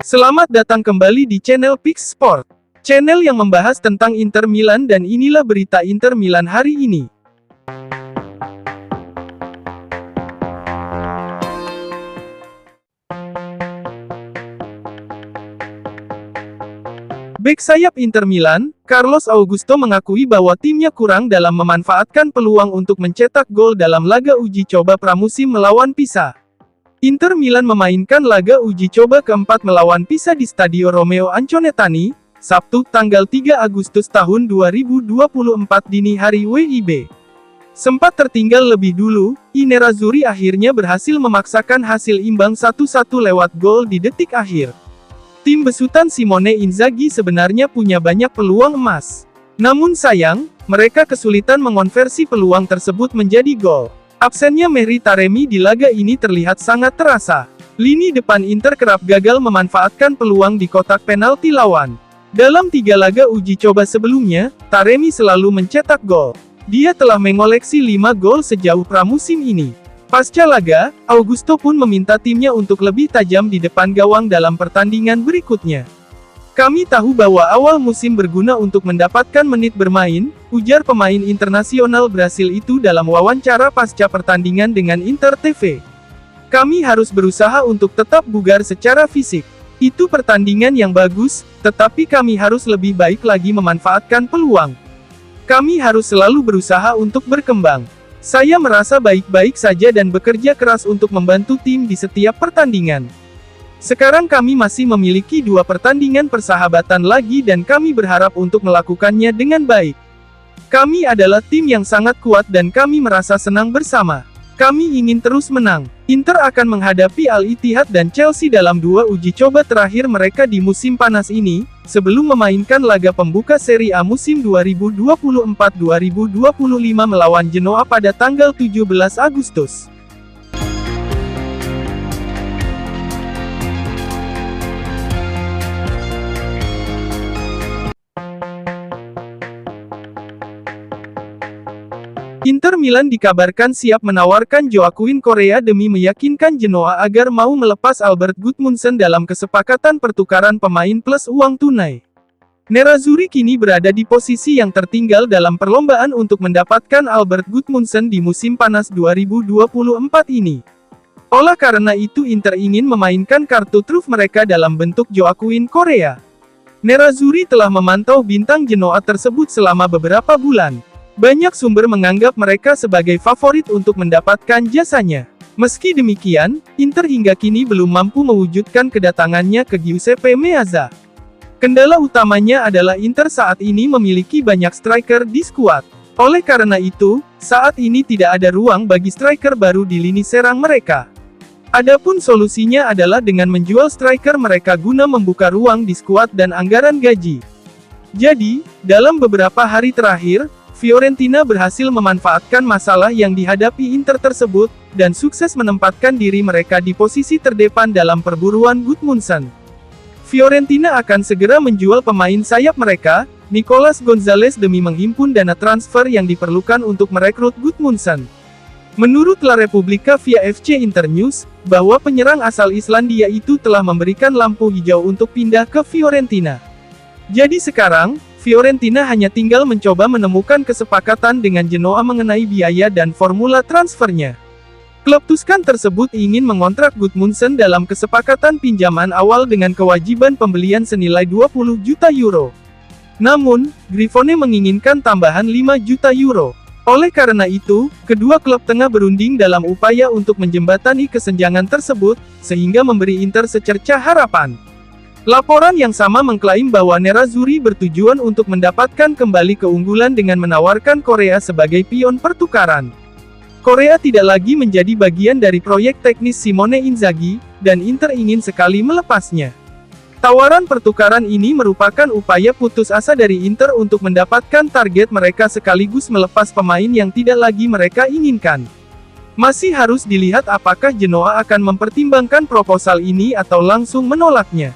Selamat datang kembali di channel Pix Sport, channel yang membahas tentang Inter Milan, dan inilah berita Inter Milan hari ini. Bek sayap Inter Milan, Carlos Augusto mengakui bahwa timnya kurang dalam memanfaatkan peluang untuk mencetak gol dalam laga uji coba pramusim melawan Pisa. Inter Milan memainkan laga uji coba keempat melawan Pisa di Stadio Romeo Anconetani, Sabtu, tanggal 3 Agustus tahun 2024 dini hari WIB. Sempat tertinggal lebih dulu, I Nerazzurri akhirnya berhasil memaksakan hasil imbang 1-1 lewat gol di detik akhir. Tim besutan Simone Inzaghi sebenarnya punya banyak peluang emas. Namun sayang, mereka kesulitan mengonversi peluang tersebut menjadi gol. Absennya Mehri Taremi di laga ini terlihat sangat terasa. Lini depan Inter kerap gagal memanfaatkan peluang di kotak penalti lawan. Dalam 3 laga uji coba sebelumnya, Taremi selalu mencetak gol. Dia telah mengoleksi 5 gol sejauh pramusim ini. Pasca laga, Augusto pun meminta timnya untuk lebih tajam di depan gawang dalam pertandingan berikutnya. "Kami tahu bahwa awal musim berguna untuk mendapatkan menit bermain," ujar pemain internasional Brasil itu dalam wawancara pasca pertandingan dengan Inter TV. "Kami harus berusaha untuk tetap bugar secara fisik. Itu pertandingan yang bagus, tetapi kami harus lebih baik lagi memanfaatkan peluang. Kami harus selalu berusaha untuk berkembang. Saya merasa baik-baik saja dan bekerja keras untuk membantu tim di setiap pertandingan. Sekarang kami masih memiliki 2 pertandingan persahabatan lagi dan kami berharap untuk melakukannya dengan baik. Kami adalah tim yang sangat kuat dan kami merasa senang bersama. Kami ingin terus menang." Inter akan menghadapi Al-Ittihad dan Chelsea dalam 2 uji coba terakhir mereka di musim panas ini, sebelum memainkan laga pembuka Serie A musim 2024-2025 melawan Genoa pada tanggal 17 Agustus. Inter Milan dikabarkan siap menawarkan Joaquin Correa demi meyakinkan Genoa agar mau melepas Albert Gudmundsson dalam kesepakatan pertukaran pemain plus uang tunai. Nerazzurri kini berada di posisi yang tertinggal dalam perlombaan untuk mendapatkan Albert Gudmundsson di musim panas 2024 ini. Oleh karena itu Inter ingin memainkan kartu truf mereka dalam bentuk Joaquin Correa. Nerazzurri telah memantau bintang Genoa tersebut selama beberapa bulan. Banyak sumber menganggap mereka sebagai favorit untuk mendapatkan jasanya. Meski demikian, Inter hingga kini belum mampu mewujudkan kedatangannya ke Giuseppe Meazza. Kendala utamanya adalah Inter saat ini memiliki banyak striker di skuad. Oleh karena itu, saat ini tidak ada ruang bagi striker baru di lini serang mereka. Adapun solusinya adalah dengan menjual striker mereka guna membuka ruang di skuad dan anggaran gaji. Jadi, dalam beberapa hari terakhir, Fiorentina berhasil memanfaatkan masalah yang dihadapi Inter tersebut, dan sukses menempatkan diri mereka di posisi terdepan dalam perburuan Gudmundsson. Fiorentina akan segera menjual pemain sayap mereka, Nicolas Gonzalez, demi menghimpun dana transfer yang diperlukan untuk merekrut Gudmundsson. Menurut La Repubblica via FC Internews, bahwa penyerang asal Islandia itu telah memberikan lampu hijau untuk pindah ke Fiorentina. Jadi sekarang, Fiorentina hanya tinggal mencoba menemukan kesepakatan dengan Genoa mengenai biaya dan formula transfernya. Klub Tuskan tersebut ingin mengontrak Gudmundsson dalam kesepakatan pinjaman awal dengan kewajiban pembelian senilai 20 juta euro. Namun, Grifone menginginkan tambahan 5 juta euro. Oleh karena itu, kedua klub tengah berunding dalam upaya untuk menjembatani kesenjangan tersebut, sehingga memberi Inter secercah harapan. Laporan yang sama mengklaim bahwa Nerazzurri bertujuan untuk mendapatkan kembali keunggulan dengan menawarkan Correa sebagai pion pertukaran. Correa tidak lagi menjadi bagian dari proyek teknis Simone Inzaghi, dan Inter ingin sekali melepasnya. Tawaran pertukaran ini merupakan upaya putus asa dari Inter untuk mendapatkan target mereka sekaligus melepas pemain yang tidak lagi mereka inginkan. Masih harus dilihat apakah Genoa akan mempertimbangkan proposal ini atau langsung menolaknya.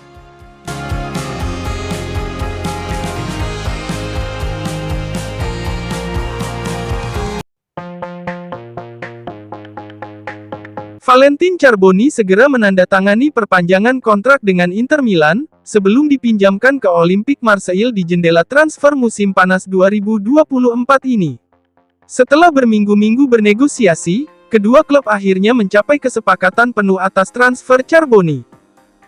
Valentin Charbonny segera menandatangani perpanjangan kontrak dengan Inter Milan, sebelum dipinjamkan ke Olympique Marseille di jendela transfer musim panas 2024 ini. Setelah berminggu-minggu bernegosiasi, kedua klub akhirnya mencapai kesepakatan penuh atas transfer Charbonny.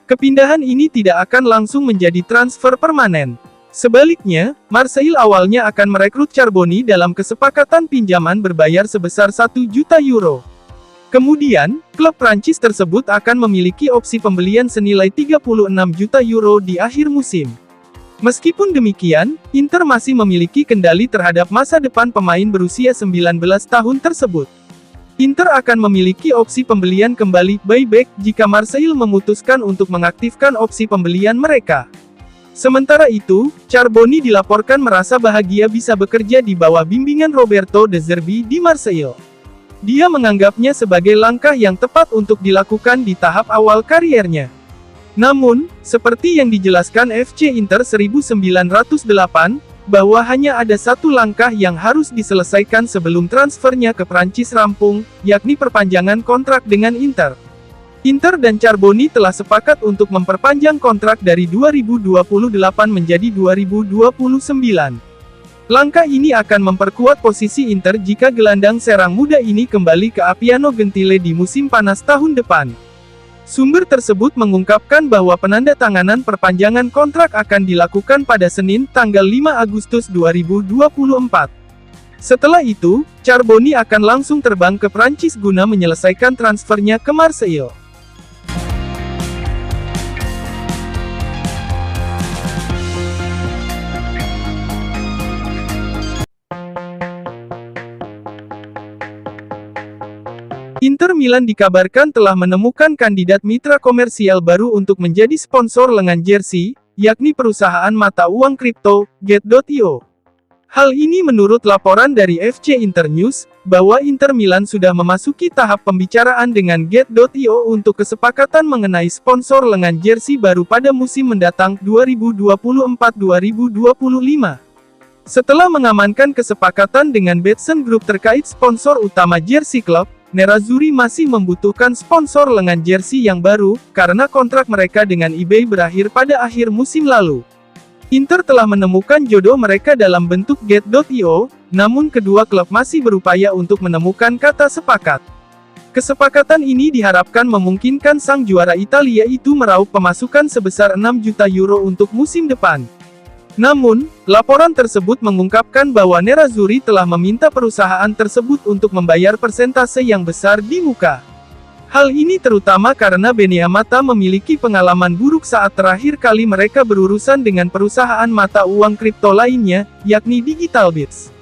Kepindahan ini tidak akan langsung menjadi transfer permanen. Sebaliknya, Marseille awalnya akan merekrut Charbonny dalam kesepakatan pinjaman berbayar sebesar 1 juta euro. Kemudian, klub Prancis tersebut akan memiliki opsi pembelian senilai 36 juta euro di akhir musim. Meskipun demikian, Inter masih memiliki kendali terhadap masa depan pemain berusia 19 tahun tersebut. Inter akan memiliki opsi pembelian kembali buyback jika Marseille memutuskan untuk mengaktifkan opsi pembelian mereka. Sementara itu, Charbonny dilaporkan merasa bahagia bisa bekerja di bawah bimbingan Roberto De Zerbi di Marseille. Dia menganggapnya sebagai langkah yang tepat untuk dilakukan di tahap awal kariernya. Namun, seperti yang dijelaskan FC Inter 1908, bahwa hanya ada satu langkah yang harus diselesaikan sebelum transfernya ke Prancis rampung, yakni perpanjangan kontrak dengan Inter. Inter dan Charbonny telah sepakat untuk memperpanjang kontrak dari 2028 menjadi 2029. Langkah ini akan memperkuat posisi Inter jika gelandang serang muda ini kembali ke Appiano Gentile di musim panas tahun depan. Sumber tersebut mengungkapkan bahwa penandatanganan perpanjangan kontrak akan dilakukan pada Senin, tanggal 5 Agustus 2024. Setelah itu, Charbonny akan langsung terbang ke Prancis guna menyelesaikan transfernya ke Marseille. Inter Milan dikabarkan telah menemukan kandidat mitra komersial baru untuk menjadi sponsor lengan jersey, yakni perusahaan mata uang kripto, Get.io. Hal ini menurut laporan dari FC Internews, bahwa Inter Milan sudah memasuki tahap pembicaraan dengan Get.io untuk kesepakatan mengenai sponsor lengan jersey baru pada musim mendatang 2024-2025. Setelah mengamankan kesepakatan dengan Betson Group terkait sponsor utama jersey klub, Nerazzurri masih membutuhkan sponsor lengan jersey yang baru, karena kontrak mereka dengan eBay berakhir pada akhir musim lalu. Inter telah menemukan jodoh mereka dalam bentuk Get.io, namun kedua klub masih berupaya untuk menemukan kata sepakat. Kesepakatan ini diharapkan memungkinkan sang juara Italia itu meraup pemasukan sebesar 6 juta euro untuk musim depan. Namun, laporan tersebut mengungkapkan bahwa Nerazzurri telah meminta perusahaan tersebut untuk membayar persentase yang besar di muka. Hal ini terutama karena Beneamata memiliki pengalaman buruk saat terakhir kali mereka berurusan dengan perusahaan mata uang kripto lainnya, yakni DigitalBits.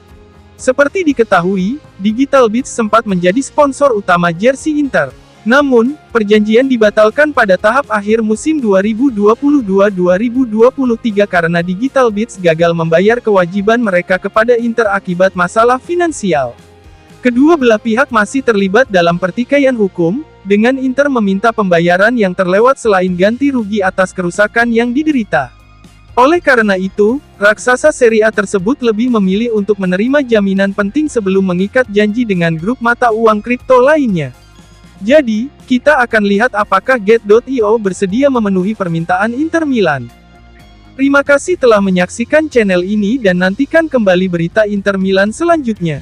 Seperti diketahui, DigitalBits sempat menjadi sponsor utama jersey Inter. Namun, perjanjian dibatalkan pada tahap akhir musim 2022-2023 karena DigitalBits gagal membayar kewajiban mereka kepada Inter akibat masalah finansial. Kedua belah pihak masih terlibat dalam pertikaian hukum, dengan Inter meminta pembayaran yang terlewat selain ganti rugi atas kerusakan yang diderita. Oleh karena itu, raksasa Serie A tersebut lebih memilih untuk menerima jaminan penting sebelum mengikat janji dengan grup mata uang kripto lainnya. Jadi, kita akan lihat apakah Get.io bersedia memenuhi permintaan Inter Milan. Terima kasih telah menyaksikan channel ini dan nantikan kembali berita Inter Milan selanjutnya.